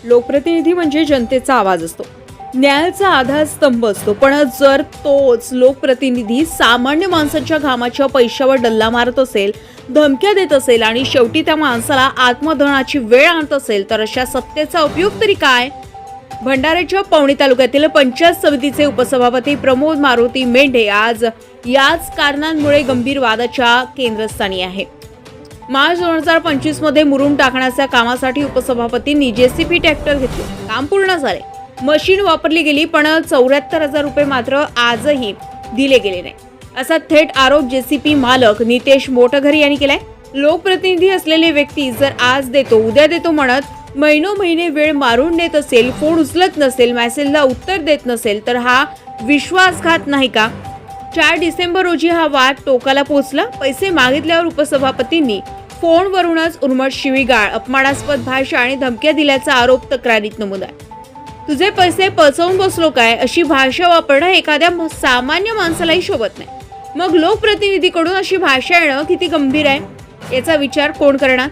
लोकप्रतिनिधी म्हणजे जनतेचा आवाज असतो, न्यायाचा आधारस्तंभ असतो. पण जर तोच लोकप्रतिनिधी सामान्य माणसाच्या घामाच्या पैशावर डल्ला मारत असेल, धमक्या देत असेल आणि शेवटी त्या माणसाला आत्मदहनाची वेळ आणत असेल, तर अशा सत्तेचा उपयोग तरी काय? भंडाऱ्याच्या पवनी तालुक्यातील पंचायत समितीचे उपसभापती प्रमोद मारुती मेंढे आज याच कारणांमुळे गंभीर वादाच्या केंद्रस्थानी आहे. मार्च 2025 मध्ये मुरुम टाकण्याच्या कामासाठी उपसभापतींनी जेसीबी ट्रॅक्टर घेतले. काम पूर्ण झाले, मशीन वापरली गेली, पण 74,000 रुपये मात्र आजही दिले गेले नाही, असा थेट आरोप जेसीबी मालक नितेश मोटघरे यांनी केलाय. लोकप्रतिनिधी असलेली व्यक्ती जर आज देतो उद्या देतो म्हणत महिने वेळ मारून नेत असेल, फोन उचलत नसेल, मेसेजला उत्तर देत नसेल, तर हा विश्वासघात नाही का? 4 डिसेंबर रोजी हा वाद टोकाला पोहोचला. पैसे मागितल्यावर उपसभापतींनी फोनवरूनच उर्मट शिवीगाळ, अपमानास्पद भाषा आणि धमक्या दिल्याचा आरोप तक्रारीत नमूद आहे. तुझे पैसे पचवून बसलो काय, अशी भाषा वापरणं एखाद्या सामान्य माणसालाही शोभत नाही. मग लोकप्रतिनिधीकडून अशी भाषा येणं किती गंभीर आहे, याचा विचार कोण करणार?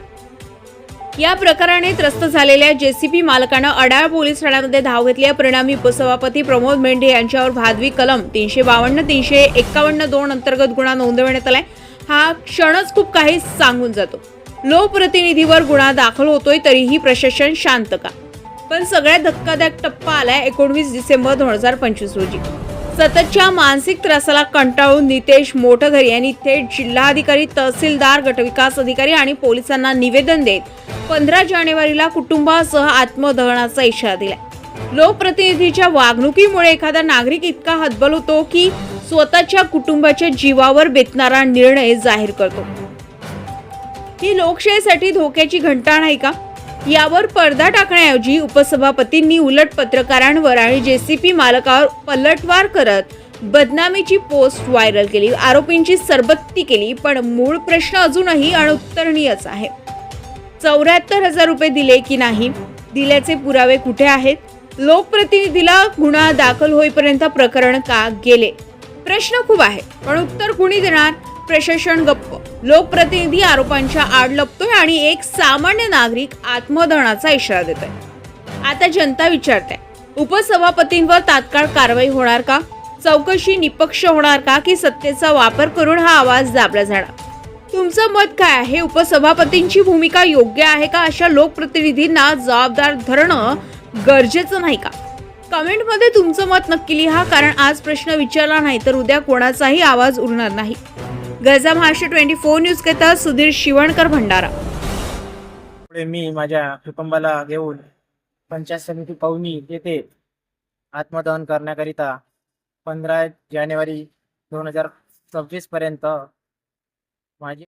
या प्रकाराने त्रस्त झालेल्या जेसीबी मालकानं अडाळ पोलीस ठाण्यामध्ये धाव घेतली आहे. परिणामी उपसभापती प्रमोद मेंढे यांच्यावर भादवी कलम 352, 351(2) अंतर्गत गुन्हा नोंदवण्यात आलाय. हा क्षणच खूप काही सांगून जातो. लोकप्रतिनिधीवर गुन्हा दाखल होतोय तरीही प्रशासन शांत का? पण सगळ्यात धक्कादायक टप्पा आलाय 19 डिसेंबर 2025 रोजी. सततच्या मानसिक त्रासाला कंटाळून नितेश मोटघरे यांनी थेट जिल्हाधिकारी, तहसीलदार, गटविकास अधिकारी आणि पोलिसांना निवेदन देत 15 जानेवारीला कुटुंबासह आत्मदहनाचा इशारा दिला. लोकप्रतिनिधीच्या वागणुकीमुळे एखादा नागरिक इतका हतबल होतो की स्वतःच्या कुटुंबाच्या जीवावर बेतणारा निर्णय जाहीर करतो. ही लोकशाहीसाठी धोक्याची घंटा नाही का? यावर पडदा टाकण्याऐवजी उपसभापतींनी उलट पत्रकारांवर आणि जेसीबी मालकावर पलटवार करत बदनामीची पोस्ट व्हायरल केली, आरोपींची सरबत्ती केली. पण मूळ प्रश्न अजूनही अनुत्तरणीयच आहे. 74,000 रुपये दिले की नाही, दिल्याचे पुरावे कुठे आहेत? लोकप्रतिनिधीला गुन्हा दाखल होईपर्यंत प्रकरण का गेले? प्रश्न खूप आहे, पण उत्तर कुणी देणार? प्रशासन गप्प, लोकप्रतिनिधी आरोपांच्या आड लपतोय आणि एक सामान्य नागरिक आत्मदहनाचा इशारा देतोय. आता जनता विचारते, उपसभापतींवर तात्काळ कारवाई होणार का? चौकशी निपक्ष होणार का, की सत्तेचा वापर करून हा आवाज दाबला जाणार? तुमचं मत काय आहे? उपसभापतींची भूमिका योग्य आहे का? अशा लोकप्रतिनिधींना जबाबदार धरणं गरजेचं नाही का? कमेंटमध्ये तुमचं मत नक्की लिहा, कारण आज प्रश्न विचारला नाही तर उद्या कोणाचाही आवाज उरणार नाही. गरजा महाराष्ट्र 24 न्यूज करता सुधीर शिवणकर, भंडारा. पुढे मी माझ्या कुटुंबाला घेऊन पंचायत समिती पवनी येथे आत्मदहन करण्याकरिता 15 जानेवारी 2026 पर्यंत माझी